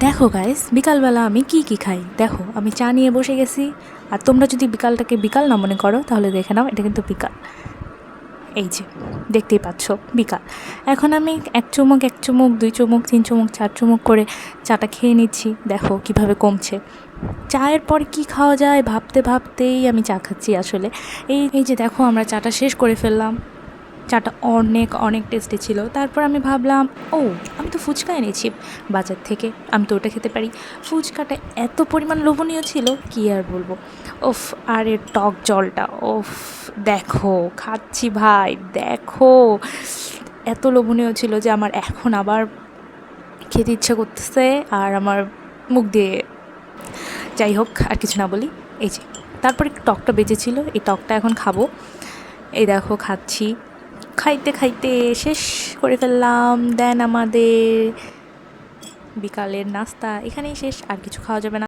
দেখো গাইস, বিকালবেলা আমি কি খাই দেখো। আমি চা নিয়ে বসে গেছি। আর তোমরা যদি বিকালটাকে বিকাল না মনে করো তাহলে দেখে নাও, এটা কিন্তু বিকাল। এই যে দেখতেই পাচ্ছ বিকাল। এখন আমি এক চুমুক ২ চুমুক ৩ চুমুক ৪ চুমুক করে চাটা খেয়ে নিচ্ছি। দেখো কিভাবে কমছে। চায়ের পর কি খাওয়া যায় ভাবতে ভাবতেই আমি চা খাচ্ছি আসলে। এই যে দেখো, আমরা চাটা শেষ করে ফেললাম। চাটা অনেক অনেক টেস্টি ছিল। তারপর আমি ভাবলাম, ও আমি তো ফুচকা এনেছি বাজার থেকে, আমি তো ওটা খেতে পারি। ফুচকাটা এত পরিমাণ লোভনীয় ছিল কি আর বলবো। ওফ, আর এর টক জলটা, ওফ, দেখো খাচ্ছি ভাই, দেখো এত লোভনীয় ছিল যে আমার এখন আবার খেতে ইচ্ছা করতেছে। আর আমার মুখ দিয়ে, যাই হোক আর কিছু না বলি। এই যে তারপর একটু টকটা বেঁচেছিল, এই টকটা এখন খাবো। এই দেখো খাচ্ছি, খাইতে খাইতে শেষ করে ফেললাম। দেন আমাদের বিকালের নাস্তা এখানেই শেষ, আর কিছু খাওয়া যাবে না।